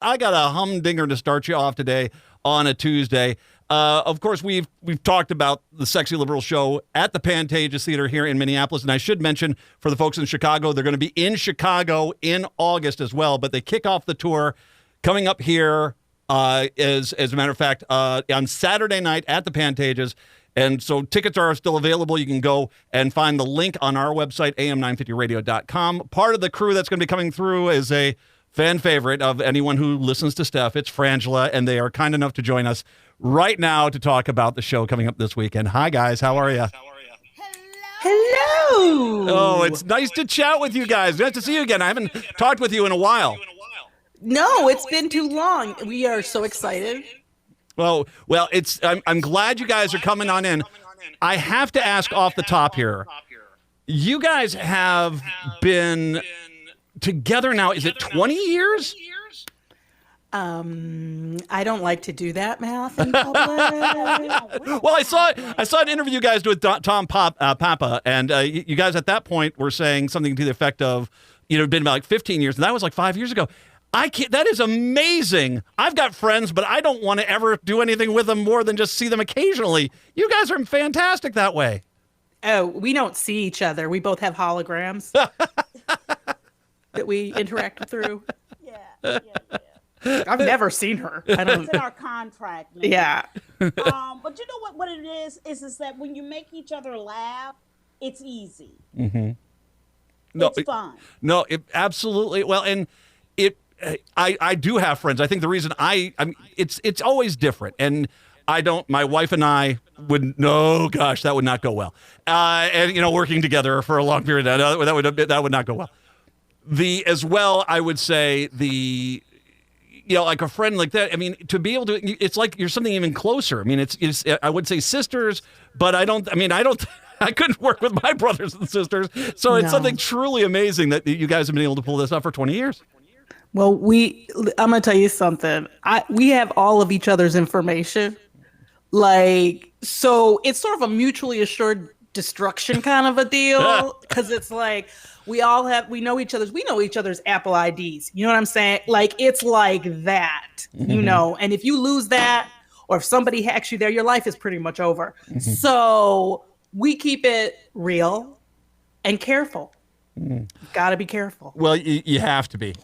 I got a humdinger to start you off today on a Tuesday. Of course, we've talked about the Sexy Liberal show at the Pantages Theater here in Minneapolis, and I should mention for the folks in Chicago, they're going to be in Chicago in August as well, but they kick off the tour coming up here as a matter of fact, on Saturday night at the Pantages. And so tickets are still available. You can go and find the link on our website, am950radio.com. Part of the crew that's going to be coming through is a fan favorite of anyone who listens to Steph. It's Frangela, and they are kind enough to join us right now to talk about the show coming up this weekend. Hi, guys. How are you? Hello. Oh, it's nice to chat with you guys. Nice to see you again. I haven't talked with you in a while. No, it's been too long. We are so excited. Well, I'm glad you guys are coming on in. I have to ask off the top here. You guys have been together now, is it 20 years? I don't like to do that math in public. Well, I saw an interview you guys did with Tom Papa, and you guys at that point were saying something to the effect of, it'd been about like 15 years, and that was like 5 years ago. I can't. That is amazing. I've got friends, but I don't want to ever do anything with them more than just see them occasionally. You guys are fantastic that way. Oh, we don't see each other. We both have holograms that we interact through. Yeah. I've never seen her. I don't. It's in our contract. Man. Yeah. But you know what it is that when you make each other laugh, it's easy. Mm-hmm. It's fun. No, absolutely. Well, and I do have friends. I think the reason it's always different. And my wife and I would, that would not go well. And, working together for a long period, that would not go well. I would say like a friend like that, I mean, to be able to, it's like you're something even closer. I mean, it's I would say sisters, but I couldn't work with my brothers and sisters. So it's something truly amazing that you guys have been able to pull this off for 20 years. Well, I'm going to tell you something. We have all of each other's information. So it's sort of a mutually assured destruction kind of a deal. Because it's like, we know each other's Apple IDs. You know what I'm saying? Like, it's like that, and if you lose that, or if somebody hacks you there, your life is pretty much over. Mm-hmm. So we keep it real and careful. Got to be careful. Well, you have to be.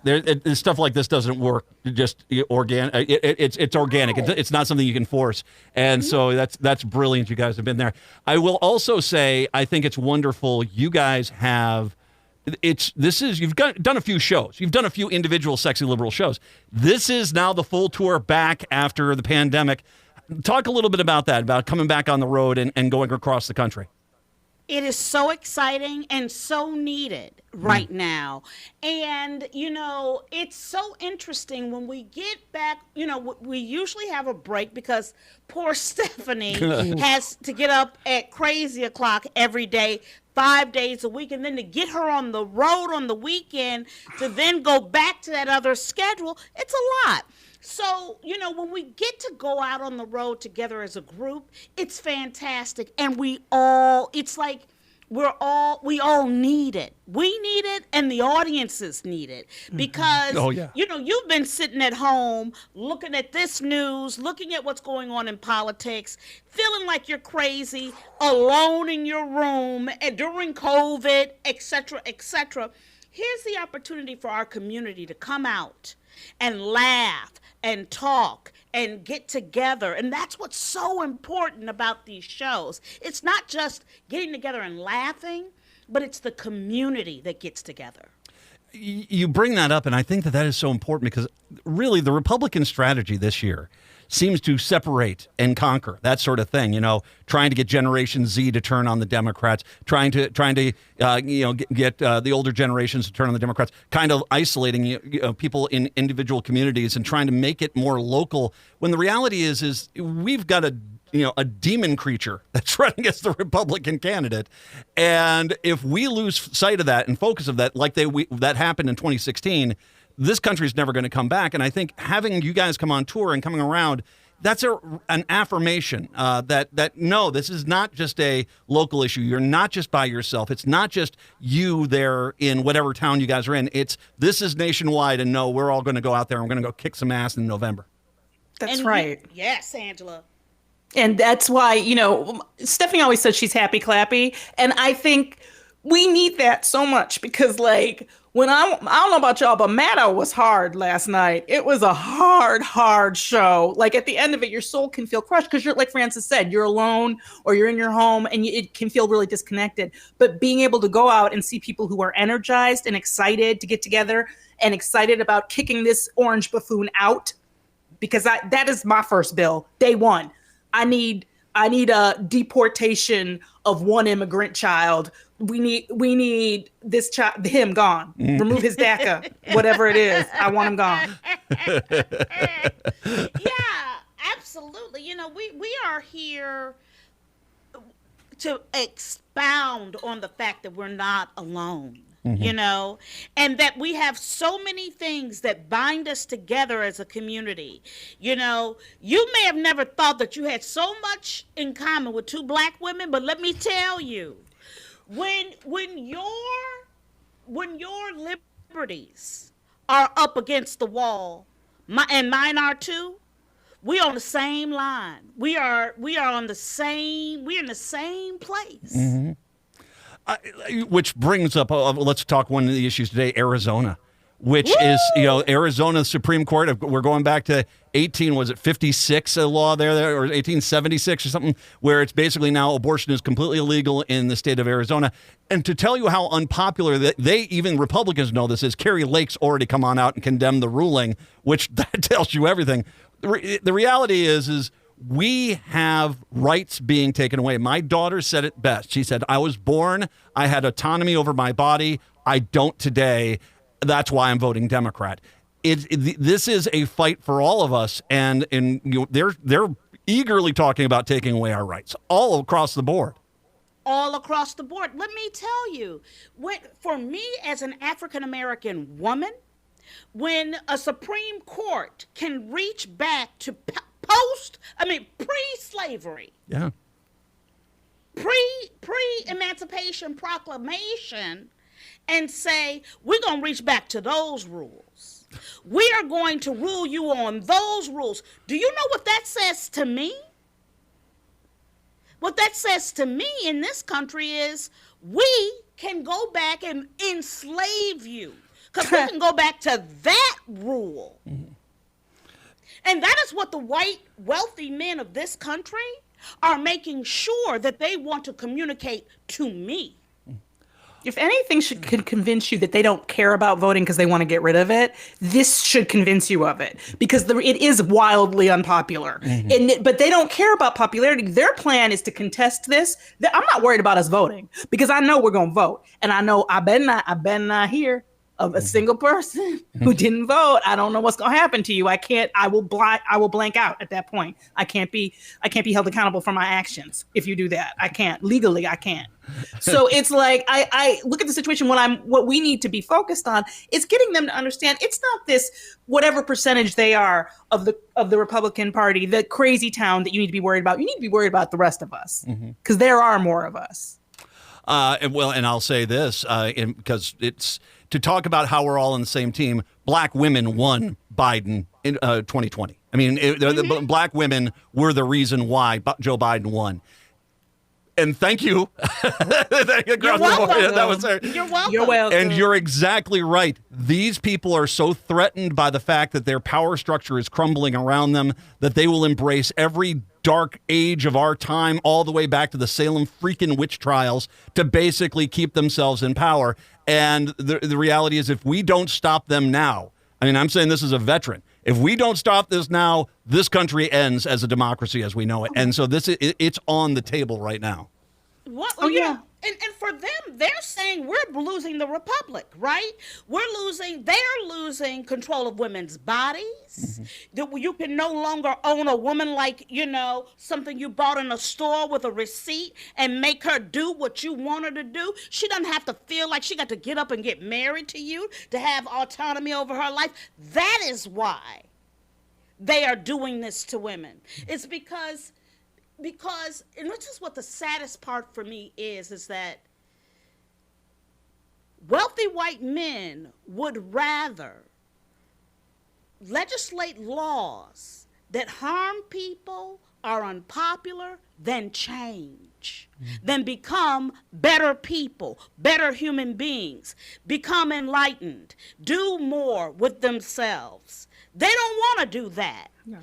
Stuff like this doesn't work just organic. It's organic. It's not something you can force. And so that's brilliant. You guys have been there. I will also say I think it's wonderful. You guys have. You've done a few shows. You've done a few individual Sexy Liberal shows. This is now the full tour back after the pandemic. Talk a little bit about that, about coming back on the road and going across the country. It is so exciting and so needed right now. And, it's so interesting when we get back, we usually have a break because poor Stephanie has to get up at crazy o'clock every day, 5 days a week. And then to get her on the road on the weekend to then go back to that other schedule, it's a lot. So, when we get to go out on the road together as a group, it's fantastic. And we all need it. We need it, and the audiences need it. Because, you've been sitting at home looking at this news, looking at what's going on in politics, feeling like you're crazy, alone in your room, and during COVID, et cetera, et cetera. Here's the opportunity for our community to come out and laugh and talk and get together. And that's what's so important about these shows. It's not just getting together and laughing, but it's the community that gets together. You bring that up, and I think that is so important because really the Republican strategy this year seems to separate and conquer, that sort of thing, trying to get Generation Z to turn on the Democrats, trying to get the older generations to turn on the Democrats, kind of isolating people in individual communities and trying to make it more local, when the reality is we've got a demon creature that's running against the Republican candidate. And if we lose sight of that and focus of that, like that happened in 2016, this country's never going to come back. And I think having you guys come on tour and coming around that's an affirmation that no, this is not just a local issue. You're not just by yourself. It's not just you there in whatever town you guys are in. This is nationwide, and no, we're all going to go out there and we're going to go kick some ass in November. That's right. Yes, Angela. And that's why, Stephanie always says she's happy clappy. And I think we need that so much because, like, when I don't know about y'all, but Maddow was hard last night. It was a hard show. Like, at the end of it, your soul can feel crushed because you're, like Frances said, you're alone or you're in your home and it can feel really disconnected. But being able to go out and see people who are energized and excited to get together and excited about kicking this orange buffoon out, because that is my first bill, day one. I need a deportation of one immigrant child. We need this child, him gone. Remove his DACA, whatever it is. I want him gone. Yeah, absolutely. We are here to expound on the fact that we're not alone. And that we have so many things that bind us together as a community. You may have never thought that you had so much in common with two Black women, but let me tell you, when your liberties are up against the wall, and mine are too, we're on the same line. We're in the same place. Mm-hmm. Which brings up, let's talk one of the issues today, Arizona, which is, Arizona Supreme Court. We're going back to 56 a law there, or 1876 or something, where it's basically now abortion is completely illegal in the state of Arizona. And to tell you how unpopular even Republicans know this is, Carrie Lake's already come on out and condemned the ruling, which that tells you everything. The reality is we have rights being taken away. My daughter said it best. She said, I was born, I had autonomy over my body. I don't today. That's why I'm voting Democrat. This is a fight for all of us, and they're eagerly talking about taking away our rights all across the board. All across the board. Let me tell you, for me as an African-American woman, when a Supreme Court can reach back to pre-slavery. Yeah. Pre-Emancipation Proclamation and say, we're going to reach back to those rules. We are going to rule you on those rules. Do you know what that says to me? What that says to me in this country is we can go back and enslave you because we can go back to that rule. Mm-hmm. And that is what the white, wealthy men of this country are making sure that they want to communicate to me. If anything could convince you that they don't care about voting because they want to get rid of it, this should convince you of it, because it is wildly unpopular. Mm-hmm. But they don't care about popularity. Their plan is to contest this. I'm not worried about us voting because I know we're going to vote. And I know I better not hear of a single person who didn't vote. I don't know what's going to happen to you. I will blank out at that point. I can't be held accountable for my actions. If you do that, I can't. Legally, I can't. So it's like, I look at the situation. What we need to be focused on is getting them to understand it's not this, whatever percentage they are of the Republican Party, the crazy town that you need to be worried about. You need to be worried about the rest of us, because there are more of us. And I'll say this, because it's to talk about how we're all on the same team. Black women won Biden in 2020. I mean, the black women were the reason why Joe Biden won. And thank you. You're welcome. You're welcome. And you're exactly right. These people are so threatened by the fact that their power structure is crumbling around them that they will embrace every dark age of our time, all the way back to the Salem freaking witch trials, to basically keep themselves in power. And the reality is, if we don't stop them now, I mean, I'm saying this as a veteran, if we don't stop this now, this country ends as a democracy as we know it. And so it's on the table right now. What? Oh, yeah. And for them, they're saying we're losing the republic, right? They're losing control of women's bodies. That you can no longer own a woman like, something you bought in a store with a receipt and make her do what you want her to do. She doesn't have to feel like she got to get up and get married to you to have autonomy over her life. That is why they are doing this to women. It's because, and which is what the saddest part for me is that wealthy white men would rather legislate laws that harm people, are unpopular, than change, than become better people, better human beings, become enlightened, do more with themselves. They don't want to do that. No.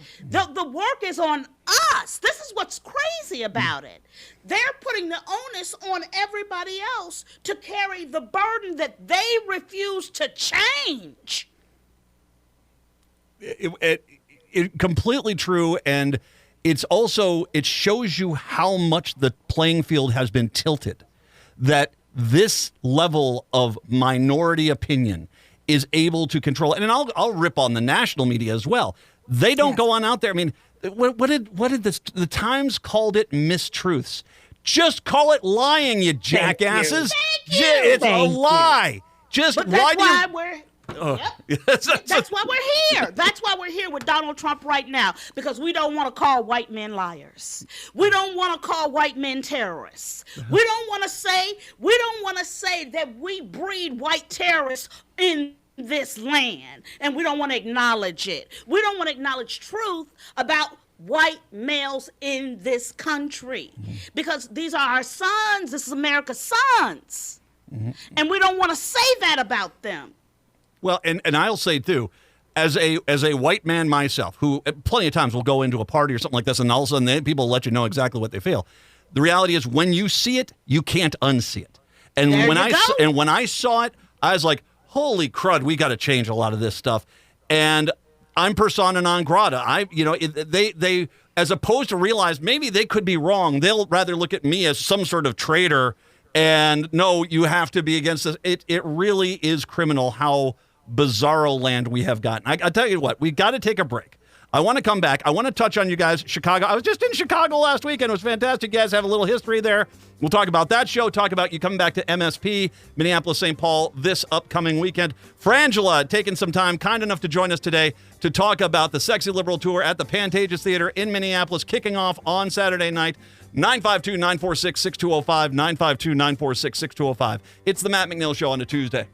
The work is on us. This is what's crazy about it. They're putting the onus on everybody else to carry the burden that they refuse to change. It completely true, and it's also, it shows you how much the playing field has been tilted, that this level of minority opinion is able to control, and I'll rip on the national media as well. They don't go on out there. I mean, what did the Times called it mistruths? Just call it lying, you jackasses. Thank you. It's a lie. Just but why do you? That's why we're here. That's why we're here with Donald Trump right now, because we don't want to call white men liars. We don't want to call white men terrorists. We don't want to say that we breed white terrorists in this land, and we don't want to acknowledge it. We don't want to acknowledge truth about white males in this country, because these are our sons. This is America's sons, and we don't want to say that about them. Well, and I'll say, too, as a white man myself, who plenty of times will go into a party or something like this, and all of a sudden people let you know exactly what they feel. The reality is, when you see it, you can't unsee it. And when I saw it, I was like, holy crud, we got to change a lot of this stuff. And I'm persona non grata. They as opposed to realize maybe they could be wrong, they'll rather look at me as some sort of traitor. And no, you have to be against this. It really is criminal how bizarro land we have gotten. I tell you what, we got to take a break. I want to come back. I want to touch on you guys, Chicago. I was just in Chicago last weekend. It was fantastic. You guys have a little history there. We'll talk about that show, talk about you coming back to MSP, Minneapolis, St. Paul, this upcoming weekend. Frangela taking some time, kind enough to join us today to talk about the Sexy Liberal Tour at the Pantages Theater in Minneapolis, kicking off on Saturday night. 952-946-6205, 952-946-6205. It's the Matt McNeil Show on a Tuesday.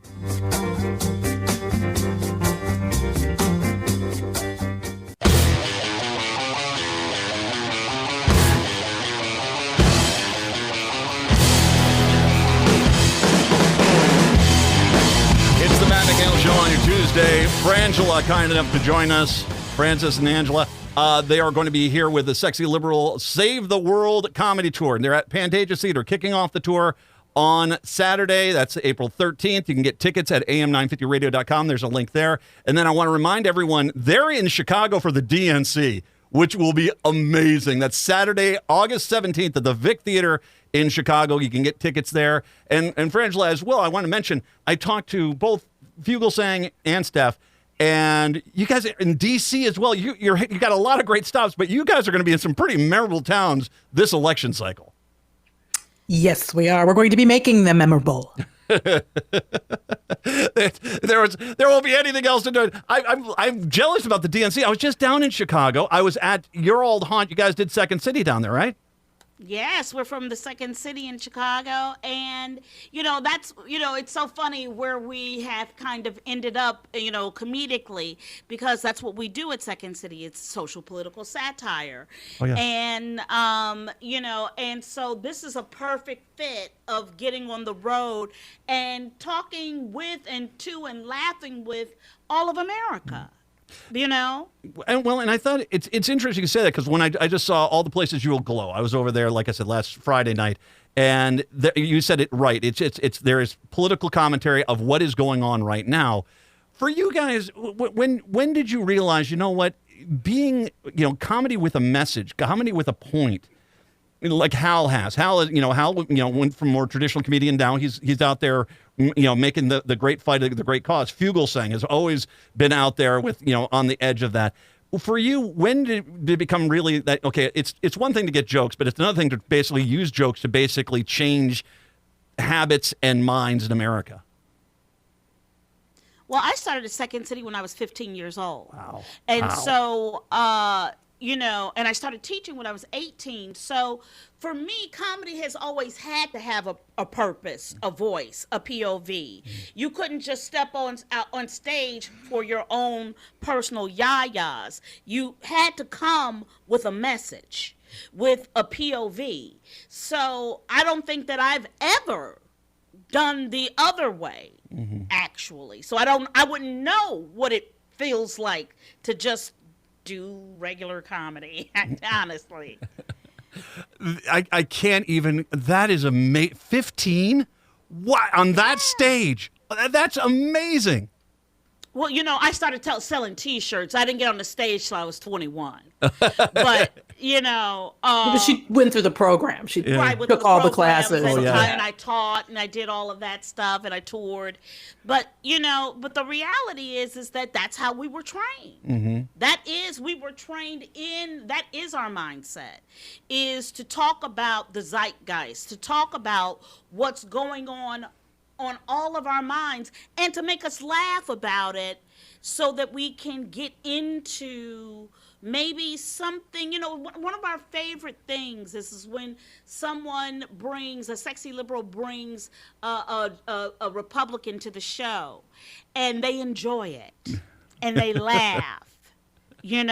It's the Matt McNeil Show on your Tuesday. Frangela kind enough to join us. Francis and Angela. They are going to be here with the Sexy Liberal Save the World Comedy Tour. And they're at Pantages Theater, kicking off the tour on Saturday. That's April 13th. You can get tickets at am950radio.com. There's a link there. And then I want to remind everyone, they're in Chicago for the DNC, which will be amazing. That's Saturday, August 17th at the Vic Theater in Chicago. You can get tickets there. And Frangela as well, I want to mention, I talked to both Fugelsang and Steph, and you guys are in D.C. as well. You got a lot of great stops, but you guys are going to be in some pretty memorable towns this election cycle. Yes, we are. We're going to be making them memorable. There won't be anything else to do. I'm jealous about the DNC. I was just down in Chicago. I was at your old haunt. You guys did Second City down there, right? Yes, we're from the Second City in Chicago, and that's it's so funny where we have kind of ended up comedically, because that's what we do at Second City. It's social political satire. Oh, yeah. And and so this is a perfect fit of getting on the road and talking with and to and laughing with all of America. And I thought it's interesting to say that, because when I just saw all the places you will glow. I was over there, like I said, last Friday night, and you said it right. It's there is political commentary of what is going on right now. For you guys, when did you realize, being comedy with a message, comedy with a point, like Hal went from more traditional comedian down. He's out there, making the great fight of the great cause. Fugelsang has always been out there with, on the edge of that. For you, when did it become really that, okay, it's one thing to get jokes, but it's another thing to basically use jokes to basically change habits and minds in America? Well, I started at Second City when I was 15 years old. Wow. And Wow. so, and I started teaching when I was 18. So for me, comedy has always had to have a purpose, a voice, a POV. You couldn't just step out on stage for your own personal yayas. You had to come with a message, with a POV. So I don't think that I've ever done the other way, actually. So I wouldn't know what it feels like to just do regular comedy, honestly. I can't even. That is 15. What on that stage? That's amazing. Well, I started selling T-shirts. I didn't get on the stage till I was 21. But But she went through the program. She took all the classes. And I taught and I did all of that stuff and I toured. But but the reality is that that's how we were trained. We were trained that is our mindset, is to talk about the zeitgeist, to talk about what's going on all of our minds, and to make us laugh about it so that we can get into maybe something. One of our favorite things is when a sexy liberal brings a Republican to the show and they enjoy it and they laugh, They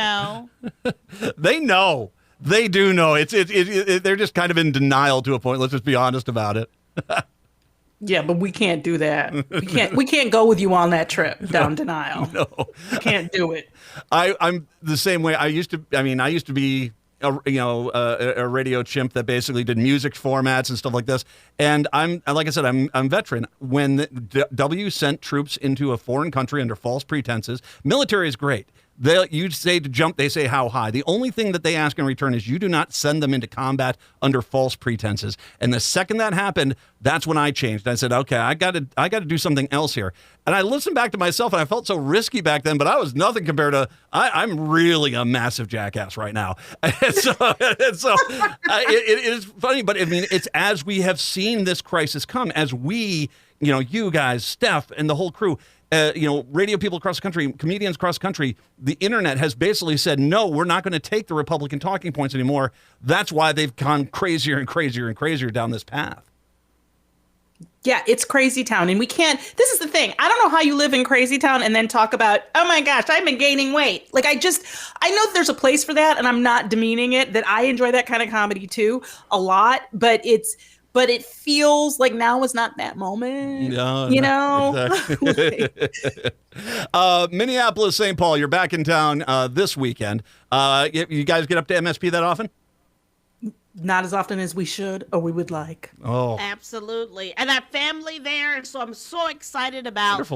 know. They do know. They're just kind of in denial to a point. Let's just be honest about it. Yeah, but we can't do that. We can't go with you on that trip down denial. No. We can't do it. I'm the same way. I used to be a radio chimp that basically did music formats and stuff like this. And like I said, I'm veteran. When the W sent troops into a foreign country under false pretenses, military is great. You say to jump, they say how high. The only thing that they ask in return is you do not send them into combat under false pretenses. And the second that happened, that's when I changed. I said, okay, I got to do something else here. And I listened back to myself, and I felt so risky back then, but I was nothing compared to. I'm really a massive jackass right now. And so it is funny, but I mean, it's as we have seen this crisis come, as we, you guys, Steph, and the whole crew. Radio people across the country, comedians across the country, the internet has basically said, no, we're not going to take the Republican talking points anymore. That's why they've gone crazier and crazier and crazier down this path. Yeah, it's crazy town. And we can't, this is the thing. I don't know how you live in crazy town and then talk about, oh my gosh, I've been gaining weight. Like I know that there's a place for that, and I'm not demeaning it, that I enjoy that kind of comedy too, a lot, but it feels like now is not that moment, Exactly. Minneapolis, St. Paul, you're back in town this weekend. You guys get up to MSP that often? Not as often as we should or we would like. Oh, absolutely. And I have family there, and so I'm so excited about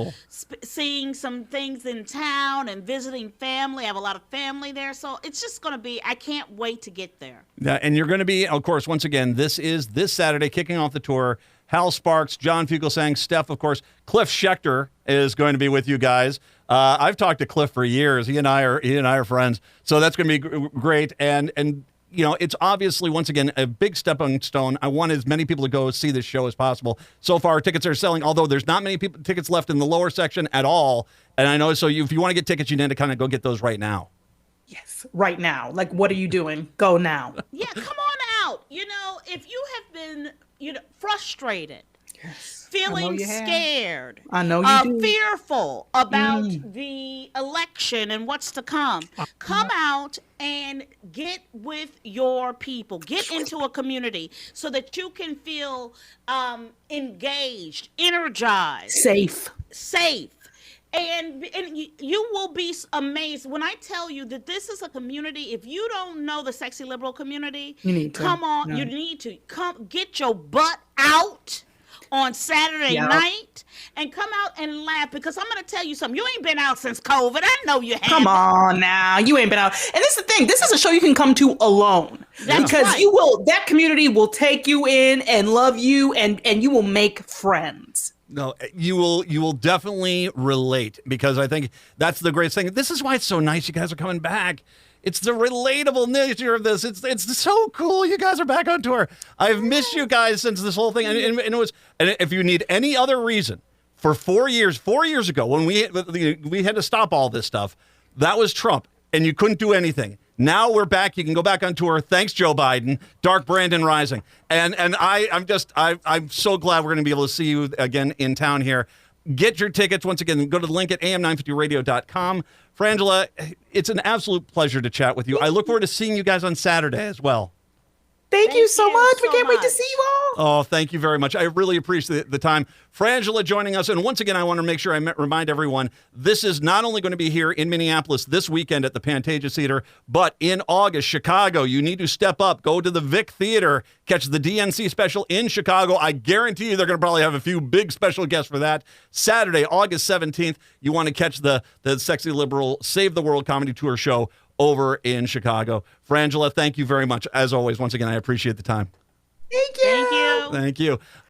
seeing some things in town and visiting family. I have a lot of family there, so it's just going to be, I can't wait to get there. Yeah, and you're going to be, of course, once again, this is this Saturday, kicking off the tour. Hal Sparks, John Fugelsang, Steph, of course. Cliff Schechter is going to be with you guys. I've talked to Cliff for years. He and I are friends, so that's going to be great. And it's obviously, once again, a big stepping stone. I want as many people to go see this show as possible. So far, tickets are selling, although there's not many tickets left in the lower section at all. And I know, so if you want to get tickets, you need to kind of go get those right now. Yes, right now. Like, what are you doing? Go now. Yeah, come on out. If you have been, frustrated, feeling scared, I know you do. Fearful about the election and what's to come, come out and get with your people, get into a community so that you can feel engaged, energized, safe. And you will be amazed when I tell you that this is a community. If you don't know the sexy liberal community, you need to come on. Yeah. You need to come get your butt out on Saturday night and come out and laugh, because I'm going to tell you something. You ain't been out since COVID. I know you haven't. Come on now. You ain't been out. And this is the thing. This is a show you can come to alone. That's because right. That community will take you in and love you, and you will make friends. No, you will definitely relate, because I think that's the greatest thing. This is why it's so nice you guys are coming back. It's the relatable nature of this. It's so cool. You guys are back on tour. I've missed you guys since this whole thing. And it was. And if you need any other reason For 4 years ago, when we had to stop all this stuff, that was Trump, and you couldn't do anything. Now we're back. You can go back on tour. Thanks, Joe Biden. Dark Brandon Rising. And I'm so glad we're going to be able to see you again in town here. Get your tickets. Once again, go to the link at am950radio.com. Frangela, it's an absolute pleasure to chat with you. I look forward to seeing you guys on Saturday as well. Thank you so much. We can't wait to see you all. Oh, thank you very much. I really appreciate the time. Frangela joining us. And once again, I want to make sure I remind everyone, this is not only going to be here in Minneapolis this weekend at the Pantages Theater, but in August, Chicago. You need to step up. Go to the Vic Theater. Catch the DNC special in Chicago. I guarantee you they're going to probably have a few big special guests for that. Saturday, August 17th, you want to catch the Sexy Liberal Save the World Comedy Tour show over in Chicago. Frangela, thank you very much. As always, once again, I appreciate the time. Thank you. Thank you. Thank you.